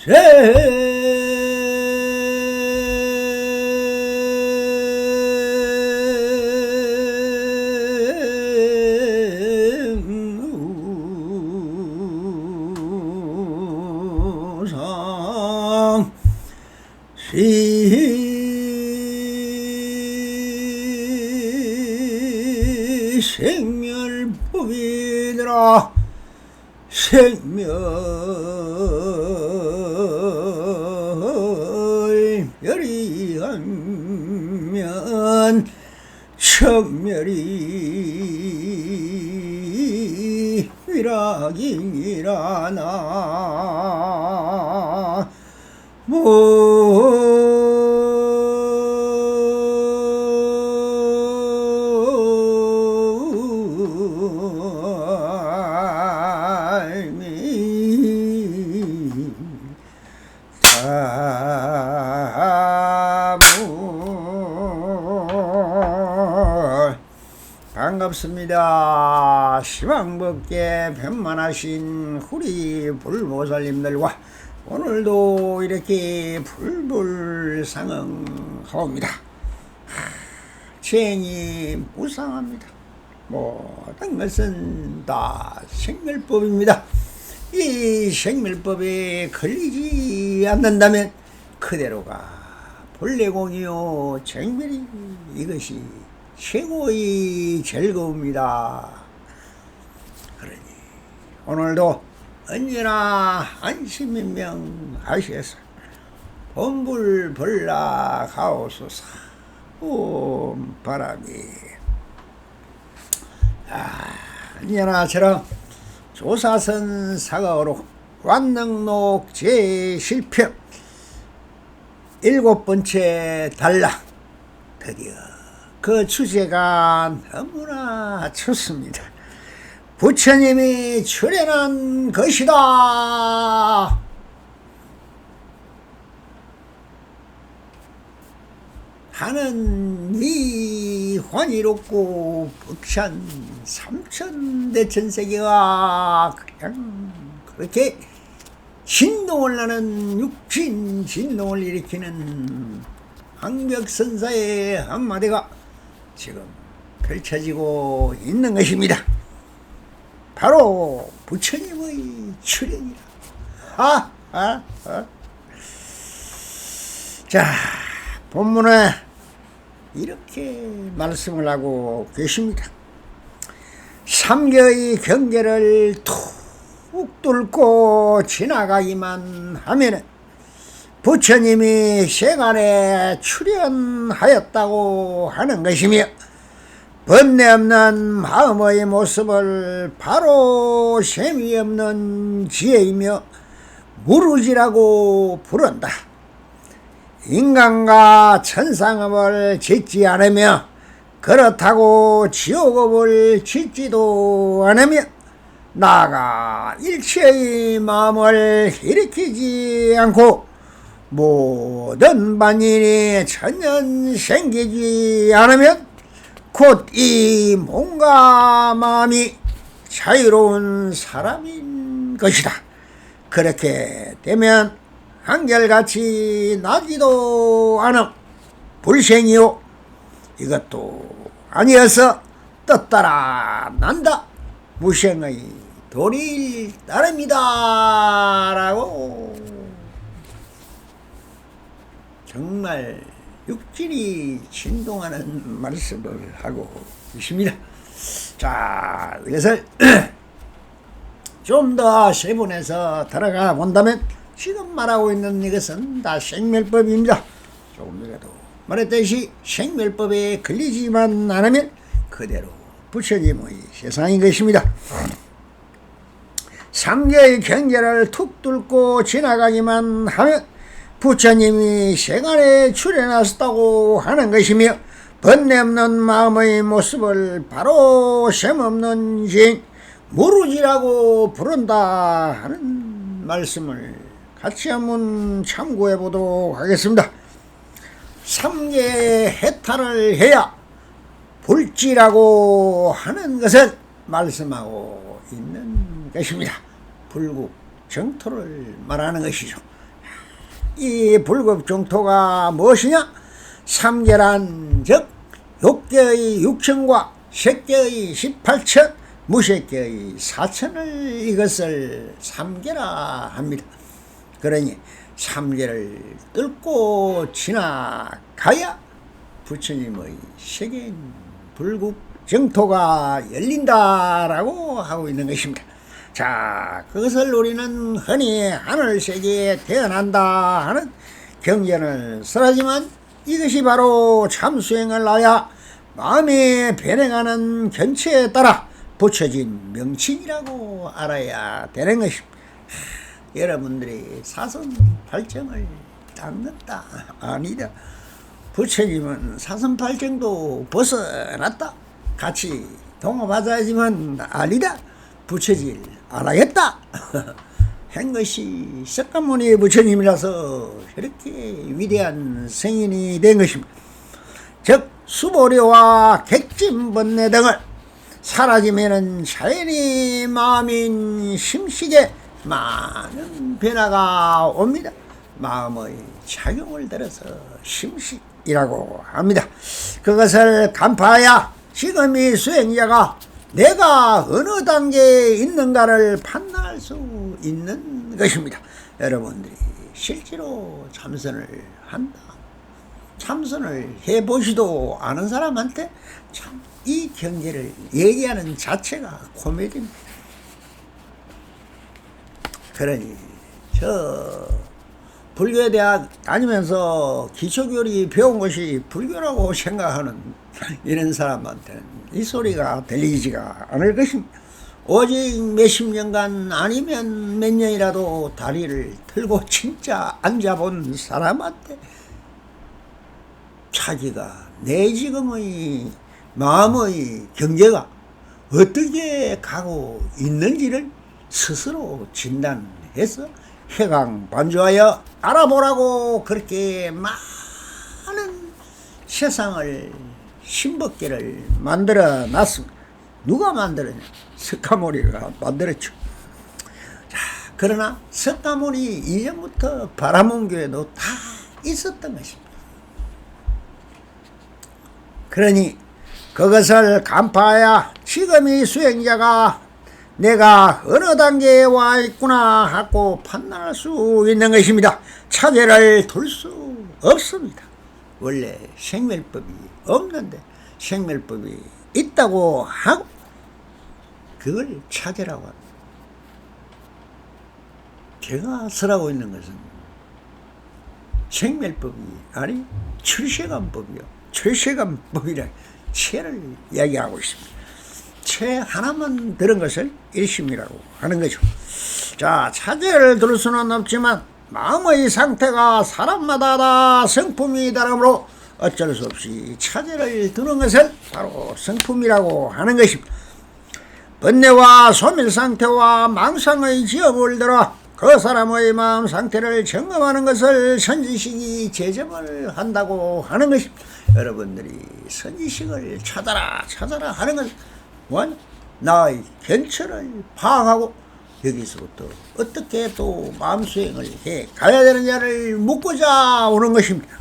상 생멸법이더라. 생멸멸이 하면 천멸이 위락이니라나 반갑습니다. 시방법계 변만하신 우리 불보살님들과 오늘도 이렇게 불불상응하옵니다. 죄인이 무상합니다. 모든 것은 다 생멸법입니다. 이 생멸법에 걸리지 않는다면 그대로가 본래공이요 정멸이 이것이 최고의 즐거움이다. 그러니 오늘도 언제나 안심인명하셔서 본불벌락하옵소서. 옴 바람이 언제나 저런 조사선 사가어로 완능록 제7편 7번째 단락 드디어 그 주제가 너무나 좋습니다. 부처님이 출연한 것이다. 하는 이 환희롭고 벅찬 삼천대천세계가 그냥 그렇게 진동을 나는 육신 진동을 일으키는 황벽선사의 한마디가 지금 펼쳐지고 있는 것입니다. 바로 부처님의 출현이라. 자, 본문에 이렇게 말씀을 하고 계십니다. 삼계의 경계를 툭 뚫고 지나가기만 하면은 부처님이 세간에 출현하였다고 하는 것이며 번뇌 없는 마음의 모습을 바로 셈이 없는 지혜이며 무르지라고 부른다. 인간과 천상업을 짓지 않으며 그렇다고 지옥업을 짓지도 않으며 나아가 일체의 마음을 일으키지 않고 모든 반인이 천년 생기지 않으면 곧 이 몸과 마음이 자유로운 사람인 것이다. 그렇게 되면 한결같이 나지도 않음 불생이요 이것도 아니어서 떴다라 난다 무생의 도리일 따름이다 라고 정말 육질이 진동하는 말씀을 하고 있습니다. 자, 이것을 좀 더 세분해서 들어가 본다면 지금 말하고 있는 이것은 다 생멸법입니다. 조금 전에도 말했듯이 생멸법에 걸리지만 않으면 그대로 부처님의 세상인 것입니다. 삼계의 경계를 툭 뚫고 지나가기만 하면 부처님이 세간에 출현하셨다고 하는 것이며 번뇌 없는 마음의 모습을 바로 셈없는 신 무르지라고 부른다 하는 말씀을 같이 한번 참고해 보도록 하겠습니다. 삼계 해탈을 해야 불지라고 하는 것을 말씀하고 있는 것입니다. 불국 정토를 말하는 것이죠. 이 불급정토가 무엇이냐? 삼계란 즉 육계의 6천과 색계의 18천, 무색계의 4천을 이것을 삼계라 합니다. 그러니 삼계를 뚫고 지나가야 부처님의 세계인 불급정토가 열린다라고 하고 있는 것입니다. 자, 그것을 우리는 흔히 하늘세계에 태어난다 하는 경전을 쓰라지만 이것이 바로 참수행을 하여 마음에 변해가는 견체에 따라 붙여진 명칭이라고 알아야 되는 것입니다. 여러분들이 사선팔정을 닦는다? 아니다. 부처님은 사선팔정도 벗어났다. 같이 동업하자지만 아니다. 붙여질 않아야겠다 한 것이 석가모니 부처님이라서 이렇게 위대한 성인이 된 것입니다. 즉 수보리와 객진번뇌 등을 사라지면은 자연히 마음인 심식에 많은 변화가 옵니다. 마음의 작용을 들어서 심식이라고 합니다. 그것을 간파하여 지금 이 수행자가 내가 어느 단계에 있는가를 판단할 수 있는 것입니다. 여러분들이 실제로 참선을 한다. 참선을 해보지도 않은 사람한테 참 이 경계를 얘기하는 자체가 코미디입니다. 그러니 저 불교대학 다니면서 기초교리 배운 것이 불교라고 생각하는 이런 사람한테는 이 소리가 들리지가 않을 것입니다. 오직 몇십 년간 아니면 몇 년이라도 다리를 들고 진짜 앉아본 사람한테 자기가 내 지금의 마음의 경계가 어떻게 가고 있는지를 스스로 진단해서 해강반주하여 알아보라고 그렇게 많은 세상을 신법계를 만들어 놨습니다. 누가 만들었냐? 석가모니가 만들었죠. 자, 그러나 석가모니 이전부터 바라몬교에도 다 있었던 것입니다. 그러니 그것을 간파하여 지금 이 수행자가 내가 어느 단계에 와 있구나 하고 판단할 수 있는 것입니다. 차별을 둘 수 없습니다. 원래 생멸법이 없는데 생멸법이 있다고 하고 그걸 차별하고 합니다. 제가 설하고 있는 것은 생멸법이 아니 출세간법이요. 출세간법이라 체를 이야기하고 있습니다. 체 하나만 들은 것을 일심이라고 하는 거죠. 자, 차별을 둘 수는 없지만 마음의 상태가 사람마다 다 성품이 다르므로 어쩔 수 없이 차별을 두는 것을 바로 성품이라고 하는 것입니다. 번뇌와 소멸 상태와 망상의 지업을 들어 그 사람의 마음 상태를 점검하는 것을 선지식이 제점을 한다고 하는 것입니다. 여러분들이 선지식을 찾아라 하는 건 나의 견처를 파악하고 여기서부터 어떻게 또 마음 수행을 해 가야 되느냐를 묻고자 오는 것입니다.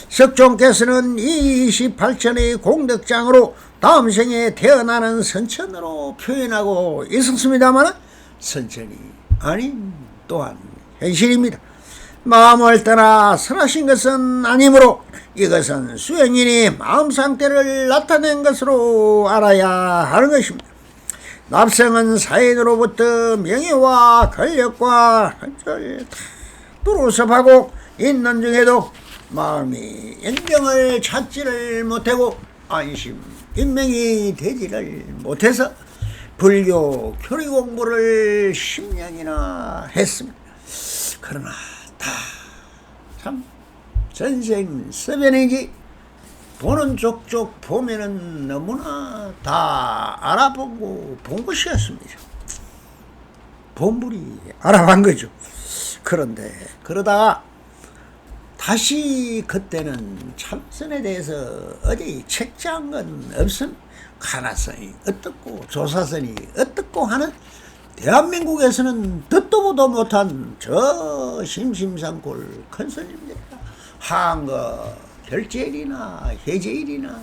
석종께서는 이 28천의 공덕장으로 다음 생에 태어나는 선천으로 표현하고 있었습니다만 선천이 아닌 또한 현실입니다. 마음을 떠나 설하신 것은 아니므로 이것은 수행인이 마음 상태를 나타낸 것으로 알아야 하는 것입니다. 납성은 사인으로부터 명예와 권력과 한절 두루섭하고 있는 중에도 마음이 인명을 찾지를 못하고 안심 인명이 되지를 못해서 불교 교리 공부를 10년이나 했습니다. 그러나 다 참 전생 서변이지 보는 족족 보면은 너무나 다 알아보고 본 것이었습니다. 본불이 알아본 거죠. 그런데 그러다가 다시 그때는 참선에 대해서 어디 책자한 건 없음 가나선이 어떻고 조사선이 어떻고 하는 대한민국에서는 듣도 보도 못한 저 심심산골 큰 스님들이다. 한거 결제일이나 해제일이나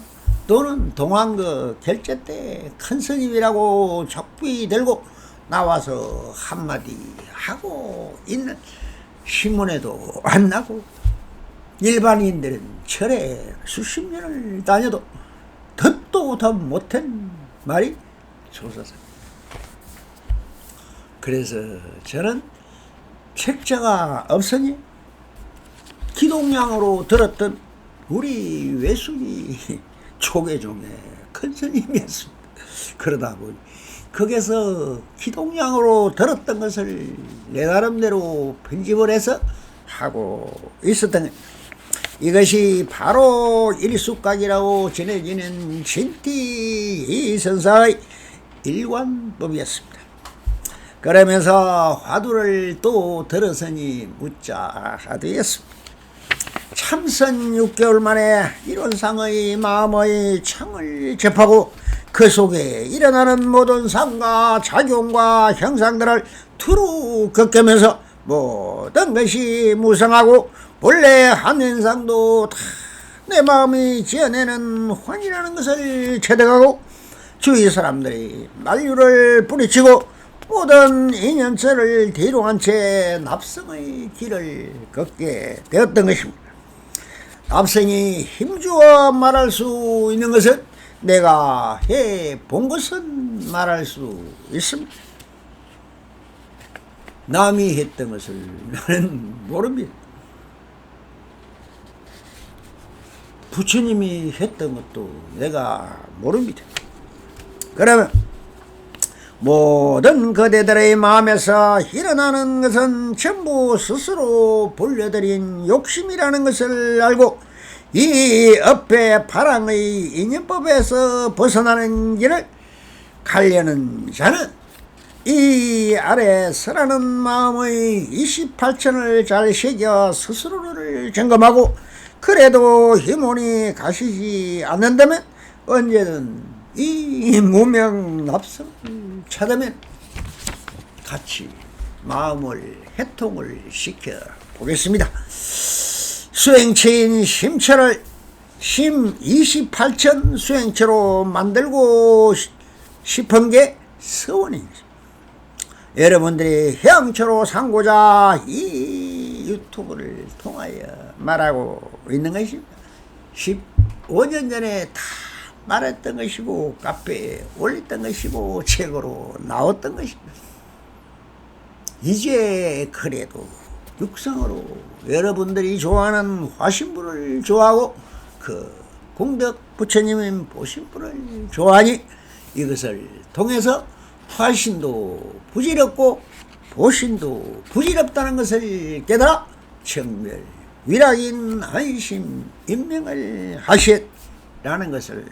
또는 동안거 결제 때 큰 스님이라고 적부이 들고 나와서 한마디 하고 있는 신문에도 안 나고 일반인들은 절에 수십 년을 다녀도 듣도 못한 말이 솟아서 그래서 저는 책자가 없으니 기동량으로 들었던 우리 외숙이 조계 중에 큰 스님이었습니다. 그러다 보니 거기서 기동량으로 들었던 것을 내 나름대로 편집을 해서 하고 있었던 것. 이것이 바로 일숙각이라고 전해지는 진티 선사의 일관법이었습니다. 그러면서 화두를 또 들었으니 묻자 하되었습니다. 참선 6개월 만에 이론상의 마음의 창을 접하고 그 속에 일어나는 모든 상과 작용과 형상들을 두루 겪으면서 모든 것이 무성하고 본래 한 현상도 다 내 마음이 지어내는 환이라는 것을 체득하고 주위 사람들이 만류를 뿌리치고 모든 인연처를 뒤로한 채 납성의 길을 걷게 되었던 것입니다. 납성이 힘주어 말할 수 있는 것은 내가 해본 것은 말할 수 있습니다. 남이 했던 것을 나는 모릅니다. 부처님이 했던 것도 내가 모릅니다. 그러면 모든 그대들의 마음에서 일어나는 것은 전부 스스로 불려들인 욕심이라는 것을 알고 이 업의 바람의 인연법에서 벗어나는 길을 가려는 자는 이 아래 서라는 마음의 28천을 잘 새겨 스스로를 점검하고 그래도 힘원이 가시지 않는다면 언제든 이 무명납성을 찾으면 같이 마음을 해통을 시켜 보겠습니다. 수행체인 심처를 심 28천 수행체로 만들고 싶은 게 소원입니다. 여러분들이 해양처로 삼고자 이 유튜브를 통하여 말하고 있는 것입니다. 15년 전에 다 말했던 것이고 카페에 올렸던 것이고 책으로 나왔던 것입니다. 이제 그래도 육성으로 여러분들이 좋아하는 화신불을 좋아하고 그 공덕 부처님의 보신불을 좋아하니 이것을 통해서 화신도 부질없고 보신도 부질없다는 것을 깨달아 정멸 위락인 안심 임명을 하시라는 것을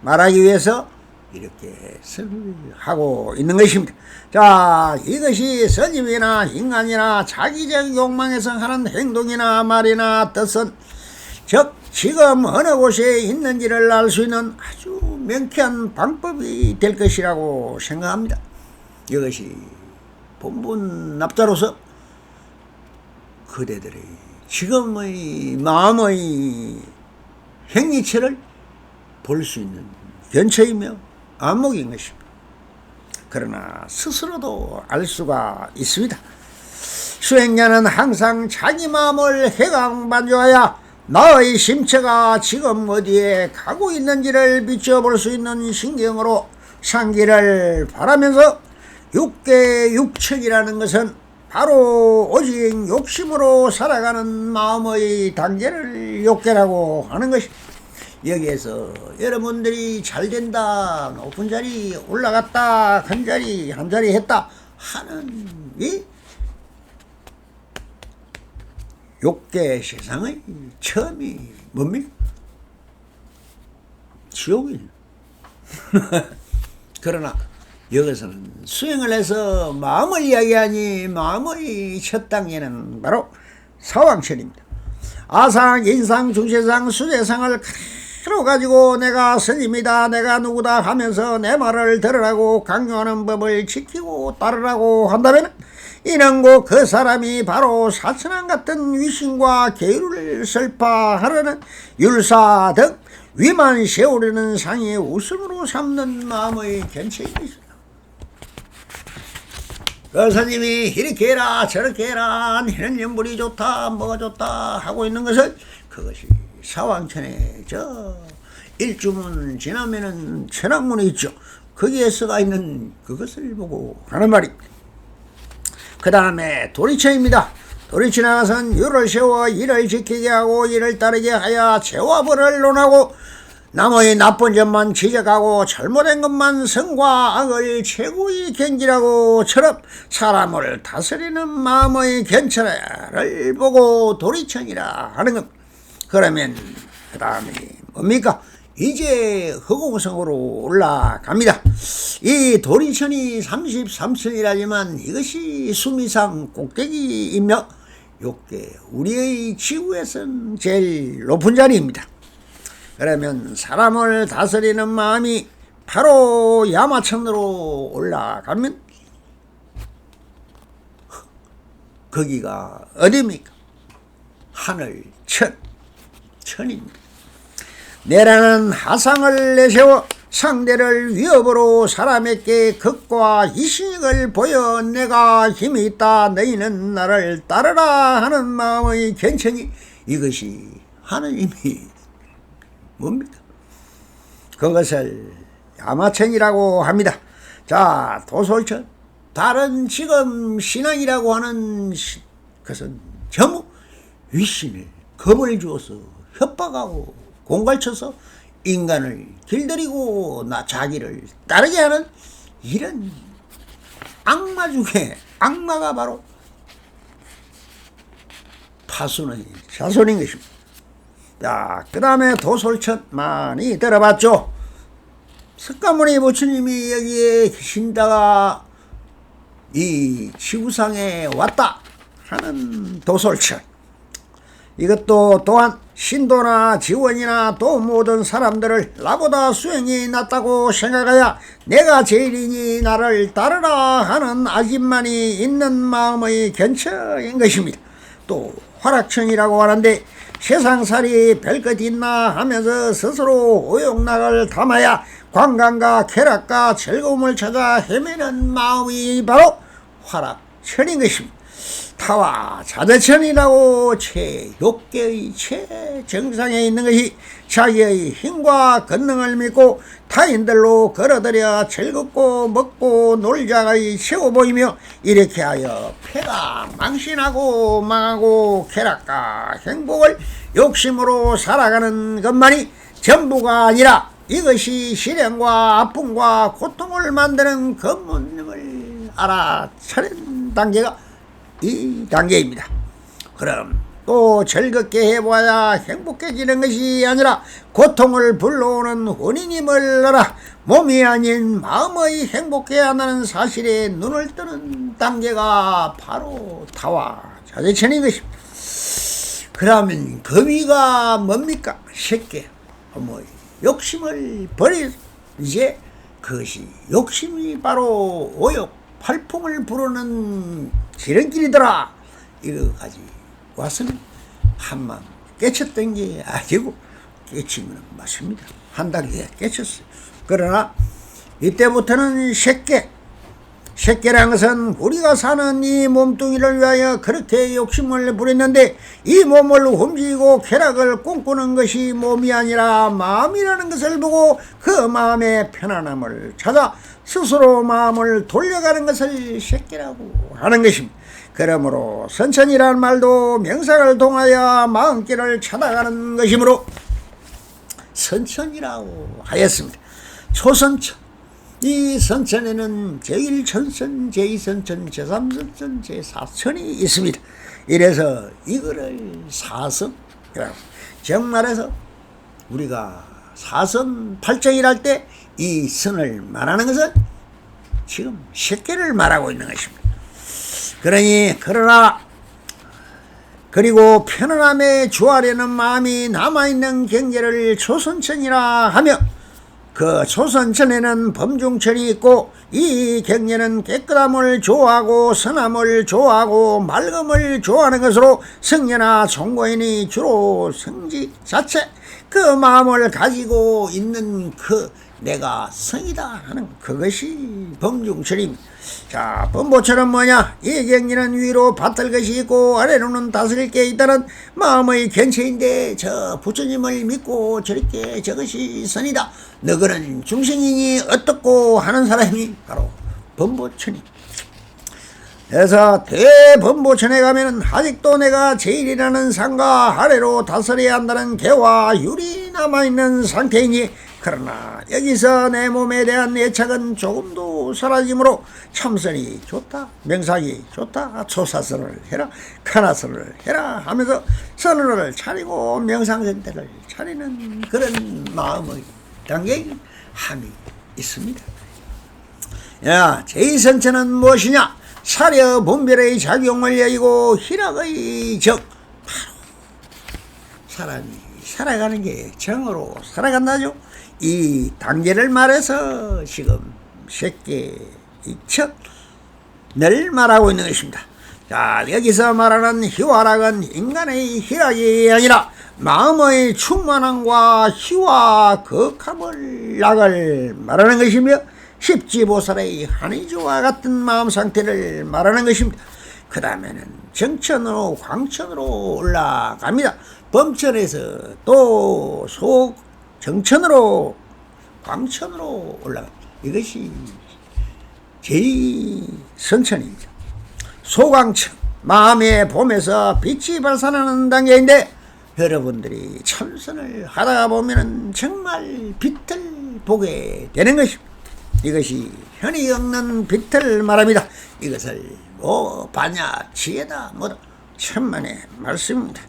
말하기 위해서 이렇게 설하고 있는 것입니다. 자, 이것이 스님이나 인간이나 자기적 욕망에서 하는 행동이나 말이나 뜻은 즉 지금 어느 곳에 있는지를 알 수 있는 아주 명쾌한 방법이 될 것이라고 생각합니다. 이것이 본분 납자로서 그대들의 지금의 마음의 행위체를 볼 수 있는 견처이며 안목인 것입니다. 그러나 스스로도 알 수가 있습니다. 수행자는 항상 자기 마음을 해강반조하여 나의 심체가 지금 어디에 가고 있는지를 비춰볼 수 있는 신경으로 상기를 바라면서 육계 육척이라는 것은 바로 오직 욕심으로 살아가는 마음의 단계를 욕계라고 하는 것입니다. 여기에서 여러분들이 잘된다, 높은 자리 올라갔다, 한 자리 했다 하는 이 욕계 세상의 처음이 뭡니까? 지옥이에요. 그러나 여기서는 수행을 해서 마음을 이야기하니 마음의 첫 단계는 바로 사왕천입니다. 아상, 인상, 중세상, 수제상을 가지고 내가 스님이다 내가 누구다 하면서 내 말을 들으라고 강요하는 법을 지키고 따르라고 한다면 이는 그 사람이 바로 사천왕 같은 위신과 계율을 설파하려는 율사 등 위만 세우려는 상의 우승으로 삼는 마음의 견체입니다. 그 스님이 이렇게 해라 저렇게 해라 너는 연불이 좋다 뭐가 좋다 하고 있는 것은 그것이 사왕천에 저 일주문 지나면은 천왕문이 있죠. 거기에 써가 있는 그것을 보고 하는 말입니다. 그 다음에 도리천입니다. 도리천에서는 율을 세워 일을 지키게 하고 일을 따르게 하여 죄와 벌을 논하고 남의 나쁜 점만 지적하고 잘못된 것만 성과 악을 최고의 경지라고 처럼 사람을 다스리는 마음의 견철을 보고 도리천이라 하는 것. 그러면 그 다음에 뭡니까? 이제 허공성으로 올라갑니다. 이 도리천이 33층이라지만 이것이 수미상 꼭대기이며 요게 우리의 지구에서는 제일 높은 자리입니다. 그러면 사람을 다스리는 마음이 바로 야마천으로 올라가면 거기가 어디입니까? 하늘천, 천입니다. 내라는 하상을 내세워 상대를 위협으로 사람에게 극과 이식을 보여 내가 힘이 있다 너희는 나를 따르라 하는 마음의 견천이 이것이 하느님이 뭡니까? 그것을 야마천이라고 합니다. 자, 도솔천 다른 지금 신앙이라고 하는 것은 전부 위신을 겁을 주어서 협박하고 공갈쳐서 인간을 길들이고 자기를 따르게 하는 이런 악마 중에 악마가 바로 파수의 자손인 것입니다. 자, 그 다음에 도솔천 많이 들어봤죠. 석가모니 부처님이 여기에 계신다가 이 지구상에 왔다 하는 도솔천, 이것도 또한 신도나 지원이나 또 모든 사람들을 나보다 수행이 낮다고 생각하여 내가 제일이니 나를 따르라 하는 아집만이 있는 마음의 견처인 것입니다. 또 화락천이라고 하는데 세상살이 별것 있나 하면서 스스로 오용락을 담아야 관광과 쾌락과 즐거움을 찾아 헤매는 마음이 바로 화락천인 것입니다. 타와 자대천이라고 최욕계의 최정상에 있는 것이 자기의 힘과 권능을 믿고 타인들로 걸어들여 즐겁고 먹고 놀자의 최고 보이며 이렇게 하여 폐가 망신하고 망하고 쾌락과 행복을 욕심으로 살아가는 것만이 전부가 아니라 이것이 시련과 아픔과 고통을 만드는 근본을 알아차린 단계가 이 단계입니다. 그럼 또 즐겁게 해봐야 행복해지는 것이 아니라 고통을 불러오는 원인임을 알아 몸이 아닌 마음의 행복해야 한다는 사실에 눈을 뜨는 단계가 바로 타와 자대천인 것입니다. 그러면 그 위가 뭡니까? 쉽게 욕심을 버리고 이제 그것이 욕심이 바로 오욕 팔풍을 부르는 지름길이더라. 이거까지 왔으면 한마음 깨쳤던 게 아니고 깨친 건 맞습니다. 한 달에 깨쳤어요. 그러나 이때부터는 새끼라는 것은 우리가 사는 이 몸뚱이를 위하여 그렇게 욕심을 부렸는데 이 몸을 움직이고 쾌락을 꿈꾸는 것이 몸이 아니라 마음이라는 것을 보고 그 마음의 편안함을 찾아 스스로 마음을 돌려가는 것을 새끼라고 하는 것입니다. 그러므로 선천이라는 말도 명상을 통하여 마음길을 찾아가는 것이므로 선천이라고 하였습니다. 초선천, 이 선천에는 제1천선, 제2선천, 제3선천, 제4천이 있습니다. 이래서 이거를 사선이라고, 정말해서 우리가 사선 팔정이랄 때 이 선을 말하는 것은 지금 10개를 말하고 있는 것입니다. 그러나 그리고 편안함에 주하려는 마음이 남아있는 경계를 초선천이라 하며, 그 초선천에는 범중천이 있고 이 경계는 깨끗함을 좋아하고 선함을 좋아하고 맑음을 좋아하는 것으로 성녀나 총고인이 주로 성지 자체 그 마음을 가지고 있는 그 내가 성이다 하는 그것이 범중천입니다. 자, 범보천은 뭐냐? 이 경계는 위로 받들 것이 있고 아래로는 다스릴 게 있다는 마음의 견체인데, 저 부처님을 믿고 저렇게 저것이 선이다, 너그는 중생이니 어떻고 하는 사람이 바로 범보천입니다. 그래서 대범보천에 가면은 아직도 내가 제일이라는 상과 아래로 다스려야 한다는 개와 율이 남아있는 상태이니, 그러나 여기서 내 몸에 대한 애착은 조금도 사라지므로 참선이 좋다, 명상이 좋다, 초사선을 해라, 카나선을 해라 하면서 선언을 차리고 명상선대를 차리는 그런 마음의 단계에 함이 있습니다. 야, 제2선천은 무엇이냐? 사려 분별의 작용을 여의고 희락의 적, 바로 사람이 살아가는 게 정으로 살아간다죠. 이 단계를 말해서 지금 쉽게 늘 말하고 있는 것입니다. 자, 여기서 말하는 희화락은 인간의 희락이 아니라 마음의 충만함과 희와 거함을 락을 말하는 것이며, 십지보살의 한의주와 같은 마음 상태를 말하는 것입니다. 그 다음에는 정천으로 광천으로 올라갑니다. 범천에서 또 정천으로 광천으로 올라갑니다. 이것이 제2선천입니다. 소광천, 마음의 봄에서 빛이 발산하는 단계인데, 여러분들이 참선을 하다가 보면 정말 빛을 보게 되는 것입니다. 이것이 현이 없는 빛을 말합니다. 이것을 반야 지혜다 뭐다 천만의 말씀입니다.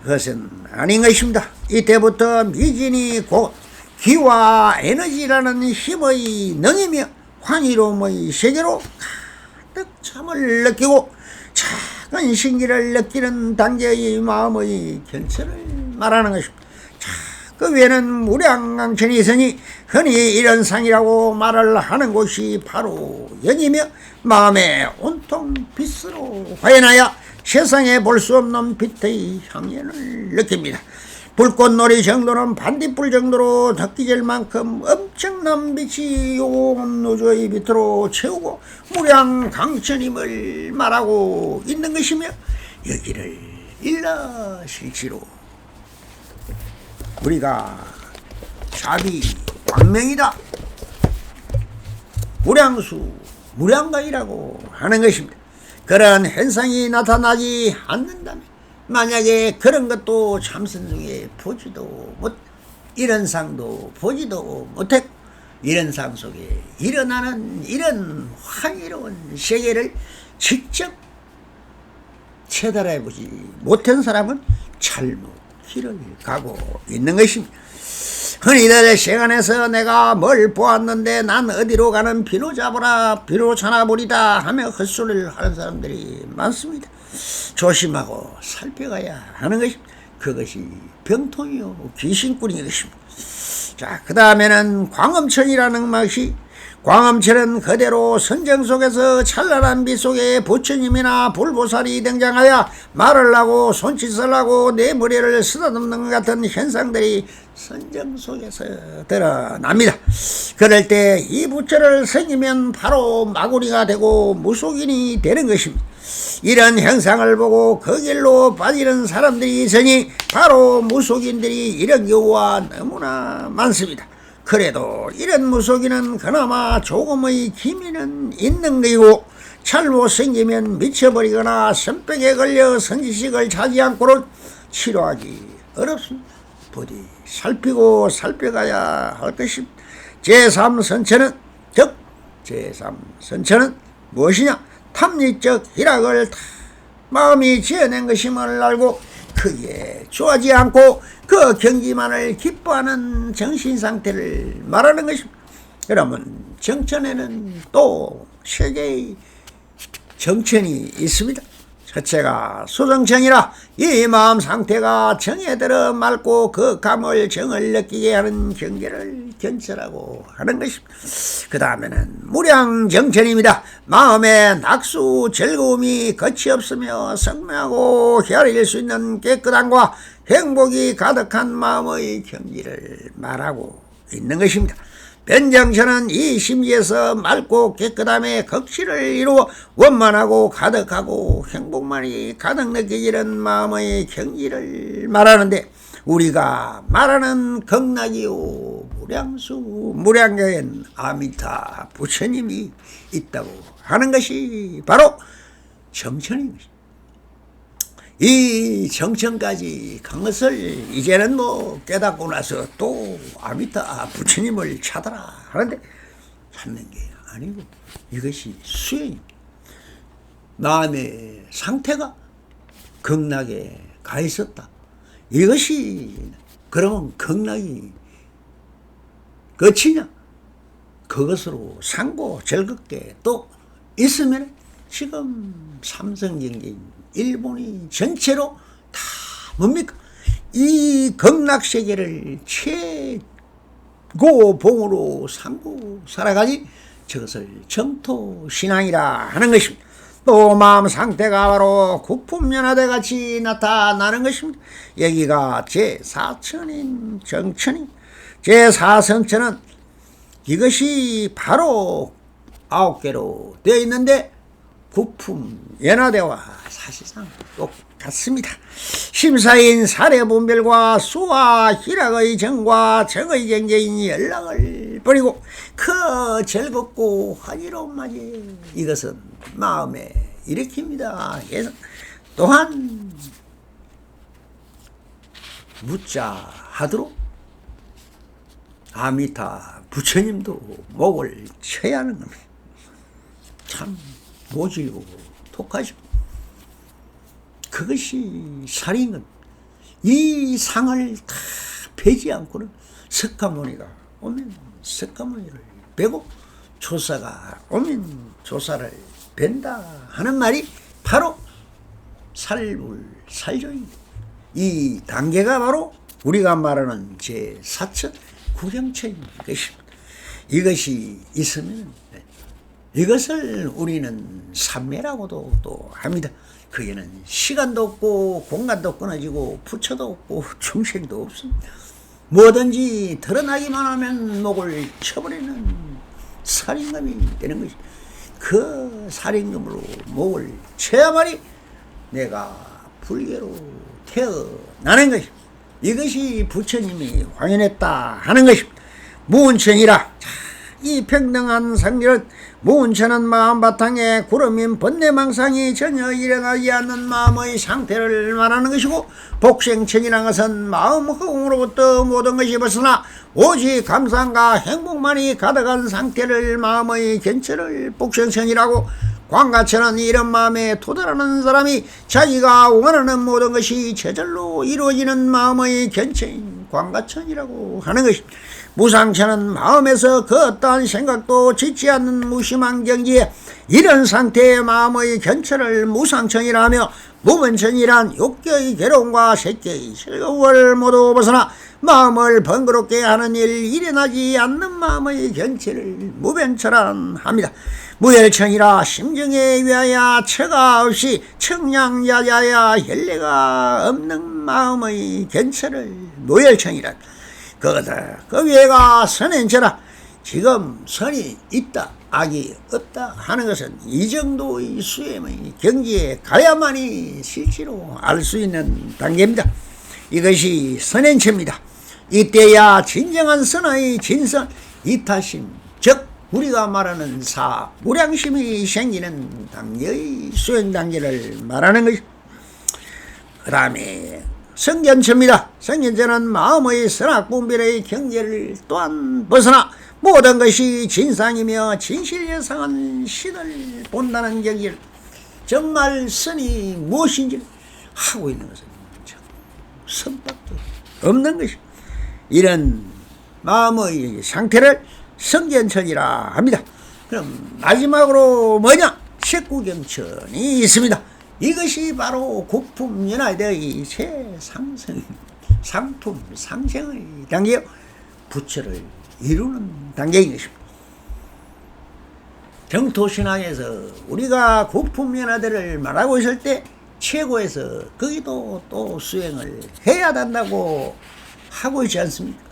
그것은 아닌 것입니다. 이때부터 미진이 곧 기와 에너지라는 힘의 능이며 환희로움의 세계로 가득 참을 느끼고 작은 신기를 느끼는 단계의 마음의 견체를 말하는 것입니다. 그 위에는 무량강천이 있으니 흔히 이런 상이라고 말을 하는 곳이 바로 여기며, 마음에 온통 빛으로 화연하여 세상에 볼 수 없는 빛의 향연을 느낍니다. 불꽃놀이 정도는 반딧불 정도로 느끼질 만큼 엄청난 빛이 온 우주의 빛으로 채우고 무량강천임을 말하고 있는 것이며, 여기를 일러실지로 우리가 자비 광명이다, 무량수 무량가이라고 하는 것입니다. 그러한 현상이 나타나지 않는다면, 만약에 그런 것도 참선 중에 보지도 못, 이런 상도 보지도 못했고, 이런 상 속에 일어나는 이런 환희로운 세계를 직접 체달해보지 못한 사람은 잘못 길을 가고 있는 것입니다. 흔히들 시간에서 내가 뭘 보았는데 난 어디로 가는 비로 잡으라, 비로 찾아보리다 하며 헛소리를 하는 사람들이 많습니다. 조심하고 살펴가야 하는 것입니다. 그것이 병통이요 귀신꾼인 것입니다. 자, 그 다음에는 광엄천이라는 것이, 광엄천은 그대로 선정 속에서 찬란한 빛 속에 부처님이나 불보살이 등장하여 말을 하고 손짓을 하고 내 머리를 쓰다듬는 것 같은 현상들이 선정 속에서 드러납니다. 그럴 때 이 부처를 섬기면 바로 마구리가 되고 무속인이 되는 것입니다. 이런 형상을 보고 그 길로 빠지는 사람들이 있으니 바로 무속인들이 이런 경우가 너무나 많습니다. 그래도 이런 무속인은 그나마 조금의 기미는 있는 것이고, 잘못 생기면 미쳐버리거나 선백에 걸려 선지식을 차지 않고는 치료하기 어렵습니다. 부디 살피고 살펴가야 할 것입니다. 제3선천은 즉 제3선천은 무엇이냐? 탐리적 희락을 다 마음이 지어낸 것임을 알고 크게 좋아하지 않고 그 경기만을 기뻐하는 정신상태를 말하는 것입니다. 그러면 정천에는 또 세 개의 정천이 있습니다. 자, 첫째가 수정청이라 이 마음 상태가 정에 들어 맑고 그 감을 정을 느끼게 하는 경계를 견철하고 하는 것입니다. 그 다음에는 무량정천입니다. 마음에 낙수 즐거움이 끝이 없으며 성명하고 헤아릴 수 있는 깨끗함과 행복이 가득한 마음의 경지를 말하고 있는 것입니다. 변정천은 이 심지에서 맑고 깨끗함에 극치를 이루어 원만하고 가득하고 행복만이 가득 느껴지는 마음의 경지를 말하는데, 우리가 말하는 극락이요 무량수 무량여엔 아미타 부처님이 있다고 하는 것이 바로 정천인 것입니다. 이 정천까지 간 것을 이제는 깨닫고 나서 또 아미타 부처님을 찾아라 하는데, 찾는 게 아니고 이것이 수행입니다. 마음의 상태가 극락에 가 있었다. 이것이 그러면 극락이 끝이냐? 그것으로 상고 즐겁게 또 있으면 지금 삼성경제인 일본이 전체로 다 뭡니까? 이 극락세계를 최고봉으로 삼고 살아가니 저것을 정토신앙이라 하는 것입니다. 또 마음 상태가 바로 국품연화대 같이 나타나는 것입니다. 여기가 제4천인 정천이, 제4성천은 이것이 바로 9개로 되어 있는데 국품연화대와 사실상 똑같습니다. 심사인 사례분별과 수와 희락의 정과 정의 경계인 연락을 버리고 그 즐겁고 환희로운 맞이, 이것은 마음에 일으킵니다. 또한 묻자 하도록 아미타 부처님도 목을 쳐야 하는 겁니다. 참 모질고 독하죠. 그것이 살인은 이 상을 다 베지 않고는 석가모니가 오면 석가모니를 베고 조사가 오면 조사를 벤다 하는 말이 바로 살불살조입니다. 이 단계가 바로 우리가 말하는 제4천 구경천인 것입니다. 이것이 있으면 이것을 우리는 삼매라고도 또 합니다. 그게는 시간도 없고 공간도 끊어지고 부처도 없고 중생도 없습니다. 뭐든지 드러나기만 하면 목을 쳐버리는 살인감이 되는 것이, 그 살인감으로 목을 쳐야만이 내가 불교로 태어나는 것입니다. 이것이 부처님이 황현했다 하는 것입니다. 무은천이라, 이 평등한 성질은 무은천은 마음 바탕에 구름인 번뇌망상이 전혀 일어나지 않는 마음의 상태를 말하는 것이고, 복생천이라는 것은 마음 허공으로부터 모든 것이 벗어나 오직 감상과 행복만이 가득한 상태를 마음의 견철을 복생천이라고, 광가천은 이런 마음에 도달하는 사람이 자기가 원하는 모든 것이 저절로 이루어지는 마음의 견천인 광가천이라고 하는 것입니다. 무상천은 마음에서 그 어떠한 생각도 짓지 않는 무심한 경지에 이런 상태의 마음의 견철을 무상천이라 하며, 무변천이란 욕계의 괴로움과 색계의 즐거움을 모두 벗어나 마음을 번거롭게 하는 일, 일어나지 않는 마음의 견철을 무변천이라 합니다. 무열천이라 심정에 위하여 처가 없이 청량야자야 혈례가 없는 마음의 견철을 무열천이라. 그 위에가 선행처라. 지금 선이 있다 악이 없다 하는 것은 이 정도의 수행의 경지에 가야만이 실제로 알 수 있는 단계입니다. 이것이 선행처입니다. 이때야 진정한 선의 진선 이타심, 즉 우리가 말하는 무량심이 생기는 단계의 수행 단계를 말하는 것입니다. 그 다음에 성견처입니다. 성견처는 마음의 선악분별의 경계를 또한 벗어나 모든 것이 진상이며 진실예상한 신을 본다는 경계를, 정말 선이 무엇인지 하고 있는 것은 선밖에 없는 것입니다. 이런 마음의 상태를 성견천이라 합니다. 그럼 마지막으로 뭐냐? 색구경천이 있습니다. 이것이 바로 국품연화대의 최상승, 상품 상생의 단계요, 부처를 이루는 단계인 것입니다. 정토신앙에서 우리가 국품연화대를 말하고 있을 때 최고에서 거기도 또 수행을 해야 된다고 하고 있지 않습니까?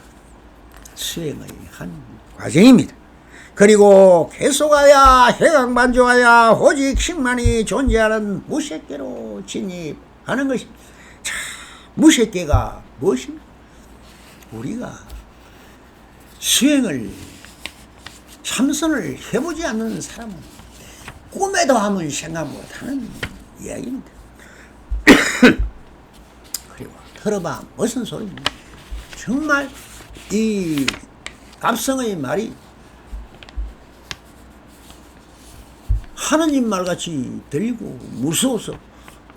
수행의 한 과정입니다. 그리고 계속하여 해강반조하여 오직 식만이 존재하는 무색계로 진입하는 것입니다. 자, 무색계가 무엇입니까? 우리가 수행을 참선을 해보지 않는 사람은 꿈에도 한번 생각 못하는 이야기입니다. 그리고 들어봐 무슨 소리입니까? 정말 이 갑성의 말이 하느님 말같이 들리고 무서워서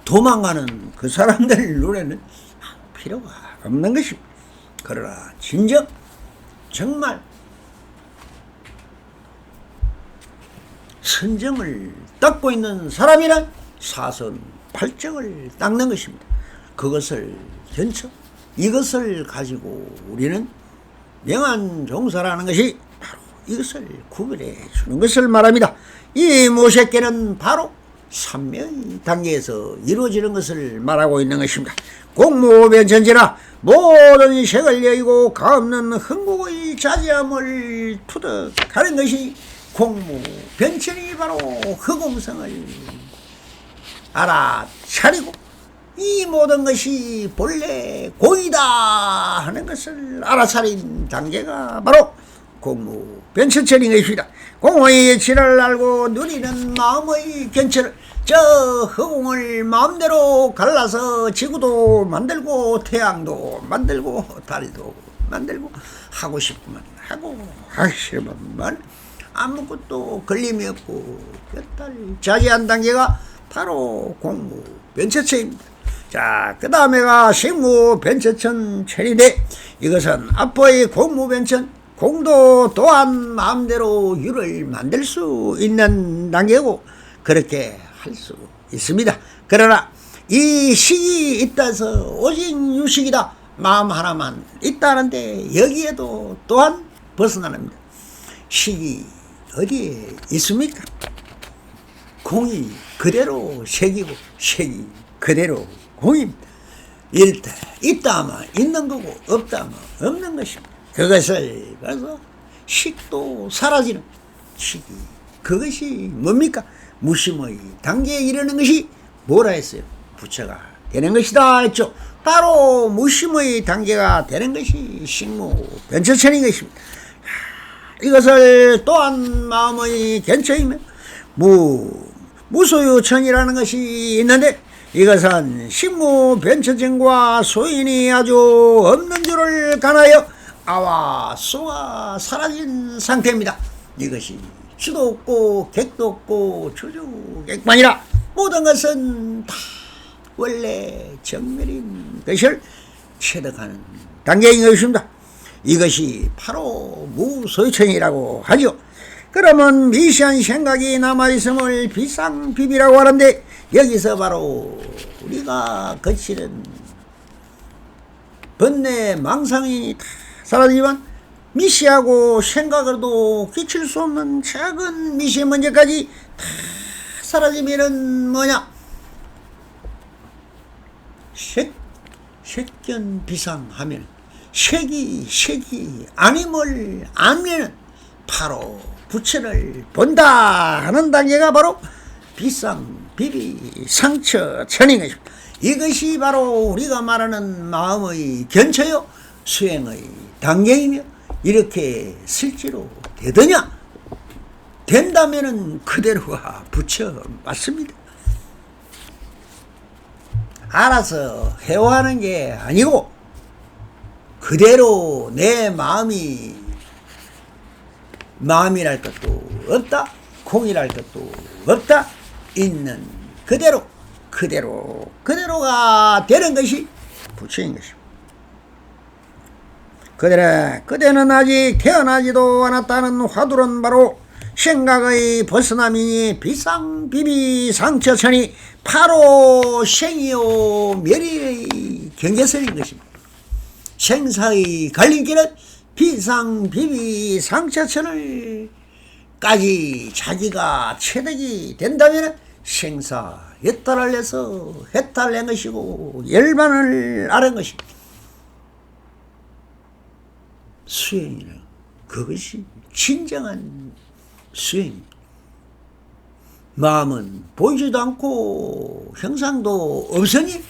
도망가는 그 사람들 눈에는 필요가 없는 것입니다. 그러나 진정 정말 선정을 닦고 있는 사람이란 사선 팔정을 닦는 것입니다. 그것을 견쳐 이것을 가지고 우리는 명안종사라는 것이 바로 이것을 구별해 주는 것을 말합니다. 이 무색계는 바로 삼명의 단계에서 이루어지는 것을 말하고 있는 것입니다. 공무변천지나 모든 색을 여의고 가없는 흥국의 자제함을 투득하는 것이 공무변천이 바로 허공성을 알아차리고 이 모든 것이 본래 공이다 하는 것을 알아차린 단계가 바로 공무변천천인 것입니다. 공의 질을 알고 누리는 마음의 견천을 저 허공을 마음대로 갈라서 지구도 만들고 태양도 만들고 달도 만들고 하고 싶으면 하고 하기 싫으면 아무것도 걸림이 없고 몇달 자제한 단계가 바로 공무변천천입니다. 자, 그 다음에가 식무변천천천인데 이것은 앞의 공무변천 공도 또한 마음대로 유를 만들 수 있는 단계고 그렇게 할 수 있습니다. 그러나 이 식이 있다서 오직 유식이다 마음 하나만 있다는데 여기에도 또한 벗어나랍니다. 식이 어디에 있습니까? 공이 그대로 색이고 색이 그대로 공입니다. 있다 하면 있는 거고 없다 하면 없는 것입니다. 그것을 가서 식도 사라지는 식이 그것이 뭡니까? 무심의 단계에 이르는 것이 뭐라 했어요? 부처가 되는 것이다 했죠. 바로 무심의 단계가 되는 것이 식무변천천인 것입니다. 이것을 또한 마음의 견처이며 무소유천이라는 것이 있는데 이것은 식무변천천과 소인이 아주 없는 줄을 간하여 아와 소가 사라진 상태입니다. 이것이 주도 없고 객도 없고 주주객만이라 모든 것은 다 원래 정멸인 것을 체득하는 단계인 것입니다. 이것이 바로 무소유천이라고 하죠. 그러면 미시한 생각이 남아있음을 비상비비라고 하는데 여기서 바로 우리가 거치는 번뇌 망상이 다 사라지지만 미시하고 생각으로도 끼칠 수 없는 작은 미시의 문제까지 다 사라지면은 뭐냐? 색견비상하면 색이 아님을 알면은 바로 부처를 본다 하는 단계가 바로 비상비비상처천인 것입니다. 이것이 바로 우리가 말하는 마음의 견처요 수행의 단계이며 이렇게 실제로 되더냐? 된다면은 그대로가 부처 맞습니다. 알아서 해오하는 게 아니고 그대로 내 마음이랄 것도 없다, 공이랄 것도 없다, 있는 그대로가 되는 것이 부처인 것입니다. 그대는 아직 태어나지도 않았다는 화두는 바로 생각의 벗어남이니 비상비비상처천이 바로 생이요 멸의 경계선인 것입니다. 생사의 갈림길은 비상비비상처천을 까지 자기가 체득이 된다면 생사 여탈을 해서 해탈낸 것이고 열반을 앓은 것입니다. 수행이란 그것이 진정한 수행입니다. 마음은 보이지도 않고 형상도 없으니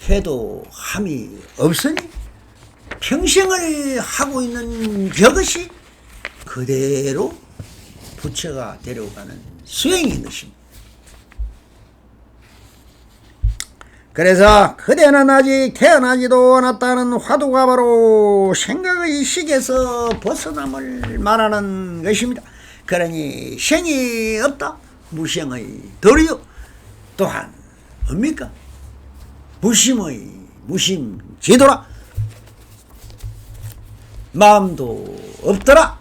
해도 함이 없으니 평생을 하고 있는 저것이 그대로 부처가 데려가는 수행인 것입니다. 그래서 그대는 아직 태어나지도 않았다는 화두가 바로 생각의 식에서 벗어남을 말하는 것입니다. 그러니 생이 없다 무생의 도리요 또한 뭡니까? 무심의 무심지도라. 마음도 없더라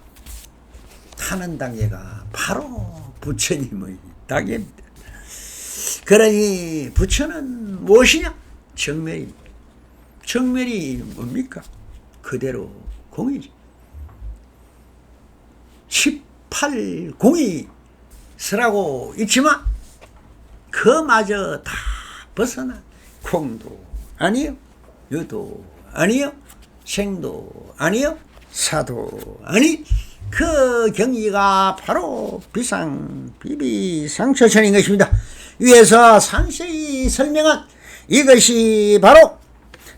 하는 단계가 바로 부처님의 단계입니다. 그러니 부처는 무엇이냐? 정멸입니다. 정멸이 뭡니까? 그대로 공이지. 18공이 서라고 있지만 그마저 다 벗어나 공도 아니요 유도 아니요 생도 아니요 사도 아니 그 경지가 바로 비상비비상처천인 것입니다. 위에서 상세히 설명한 이것이 바로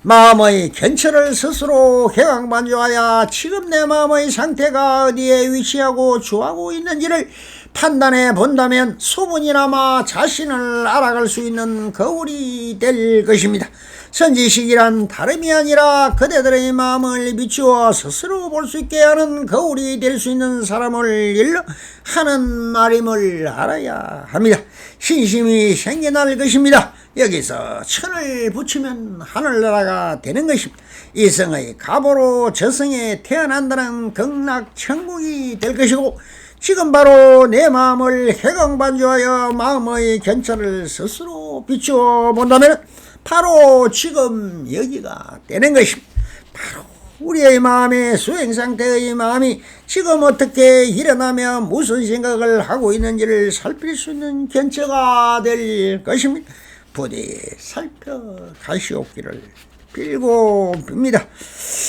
마음의 견처를 스스로 개강반조하여 지금 내 마음의 상태가 어디에 위치하고 주하고 있는지를 판단해 본다면 소분이나마 자신을 알아갈 수 있는 거울이 될 것입니다. 선지식이란 다름이 아니라 그대들의 마음을 비추어 스스로 볼 수 있게 하는 거울이 될 수 있는 사람을 일러 하는 말임을 알아야 합니다. 신심이 생겨날 것입니다. 여기서 천을 붙이면 하늘나라가 되는 것입니다. 이성의 가보로 저성에 태어난다는 극락천국이 될 것이고 지금 바로 내 마음을 해강반조하여 마음의 견처를 스스로 비추어 본다면 바로 지금 여기가 되는 것입니다. 바로 우리의 마음의 수행상태의 마음이 지금 어떻게 일어나며 무슨 생각을 하고 있는지를 살필 수 있는 견처가 될 것입니다. 부디 살펴가시옵기를 빌고 빕니다.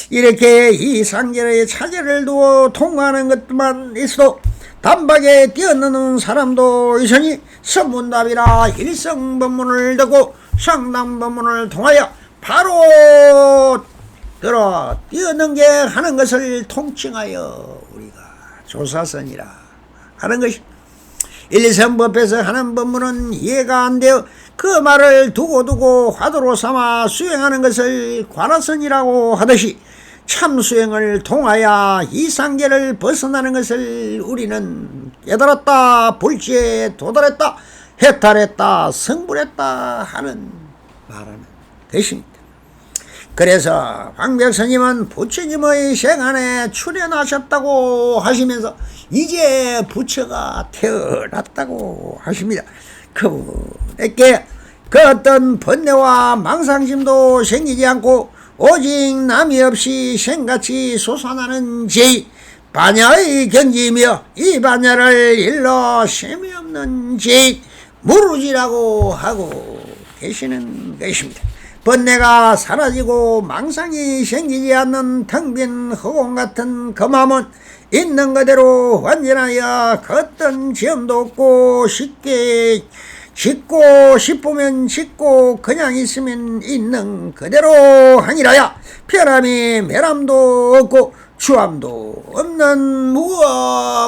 이렇게 이 상계의 차제를 두어 통과하는 것만 있어도 단박에 뛰어드는 사람도 있으니 선문답이라 일성법문을 듣고 상담법문을 통하여 바로 뛰어넘게 하는 것을 통칭하여 우리가 조사선이라 하는 것이 일성법에서 하는 법문은 이해가 안 되어 그 말을 두고 화두로 삼아 수행하는 것을 관화선이라고 하듯이 참수행을 통하여 이 상계를 벗어나는 것을 우리는 깨달았다, 불지에 도달했다, 해탈했다, 성불했다 하는 말하는 것입니다. 그래서 황벽스님은 부처님의 생안에 출연하셨다고 하시면서 이제 부처가 태어났다고 하십니다. 그분에게 그 어떤 번뇌와 망상심도 생기지 않고 오직 남이 없이 생같이 솟아나는 제의 반야의 경지이며 이 반야를 일러 셈이 없는 제의 무르지라고 하고 계시는 것입니다. 번뇌가 사라지고 망상이 생기지 않는 텅 빈 허공 같은 그 마음은 있는 그대로 완전하여 그 어떤 지음도 없고 쉽게 짓고 싶으면 짓고 그냥 있으면 있는 그대로 하니라야 편함이 매람도 없고 추함도 없는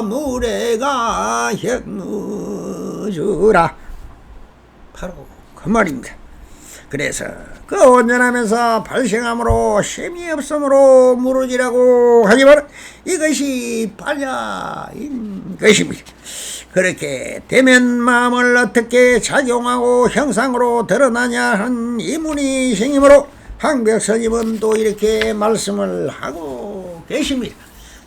무어무래가 현무주라 바로 그 말입니다. 그래서 그 온전하면서 발생함으로 셈이 없으므로 무르지라고 하지만 이것이 반야인 것입니다. 그렇게 되면 마음을 어떻게 작용하고 형상으로 드러나냐 한 의문이 생기므로 황벽스님은 또 이렇게 말씀을 하고 계십니다.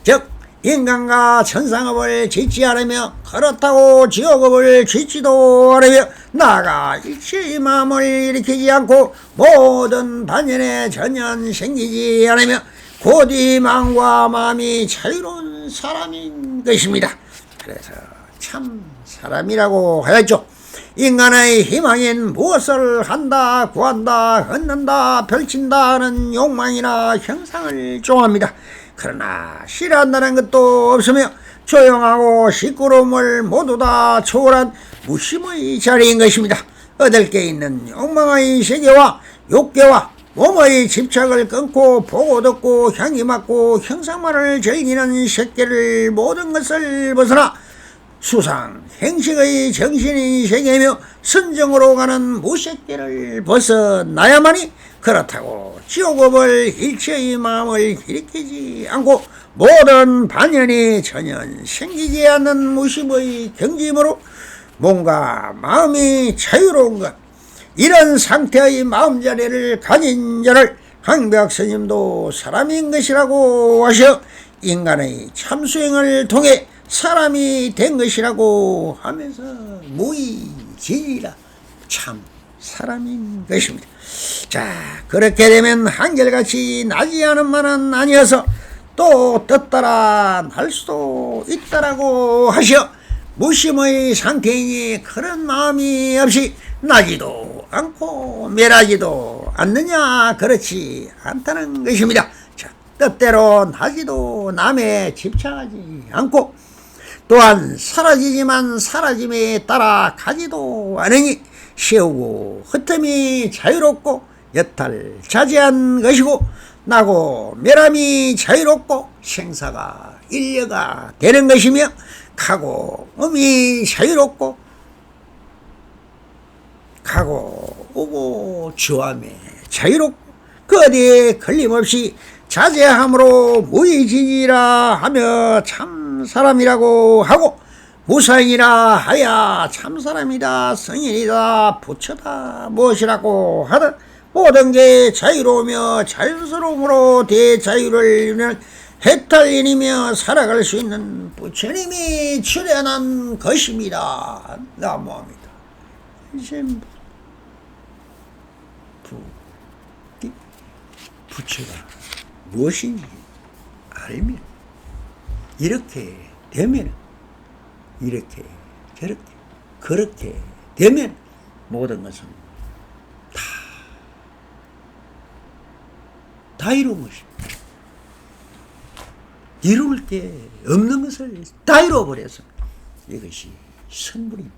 즉 인간과 천상업을 짓지 않으며 그렇다고 지옥업을 짓지도 않으며 나아가 일체의 마음을 일으키지 않고 모든 반연에 전혀 생기지 않으며 곧 이 마음과 마음이 자유로운 사람인 것입니다. 그래서 참 사람이라고 하였죠. 인간의 희망인 무엇을 한다, 구한다, 얻는다, 펼친다 하는 욕망이나 형상을 좋아합니다. 그러나 싫어한다는 것도 없으며 조용하고 시끄러움을 모두 다 초월한 무심의 자리인 것입니다. 얻을 게 있는 욕망의 세계와 욕계와 몸의 집착을 끊고 보고 듣고 향기 맡고 형상만을 즐기는 새끼를 모든 것을 벗어나 수상 행식의 정신인 세계이며 선정으로 가는 무새끼를 벗어나야만이 그렇다고 지옥업을 일체의 마음을 일으키지 않고 모든 반연이 전혀 생기지 않는 무심의 경지이므로 몸과 마음이 자유로운 것, 이런 상태의 마음자리를 가진 자를 황벽 스님도 사람인 것이라고 하셔 인간의 참수행을 통해 사람이 된 것이라고 하면서 무의지니라 참 사람인 것입니다. 자, 그렇게 되면 한결같이 나지 않은 만은 아니어서 또 떴다라 날 수도 있다라고 하셔 무심의 상태이니 그런 마음이 없이 나지도 않고 멸하지도 않느냐, 그렇지 않다는 것입니다. 자, 뜻대로 나지도 남에 집착하지 않고 또한 사라지지만 사라짐에 따라 가지도 않으니 세우고 흩음이 자유롭고 여탈 자제한 것이고 나고 멸함이 자유롭고 생사가 일려가 되는 것이며 가고 음이 자유롭고 가고 오고 주함에 자유롭고 그 어디에 걸림없이 자제함으로 무의지니라 하며 참 사람이라고 하고 무사인이라 하야 참 사람이다 성인이다 부처다 무엇이라고 하든 모든 게 자유로우며 자연스러움으로 대자유를 이루는 해탈인이며 살아갈 수 있는 부처님이 출현한 것입니다. 나무합니다. 부처가 무엇인지 알면 이렇게 되면 이렇게 저렇게 그렇게 되면 모든 것은 다 이룬 것입니다. 이룰 게 없는 것을 다 이루어버려서 이것이 선물입니다.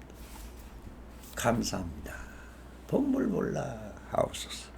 감사합니다. 법물몰라 하옵소서.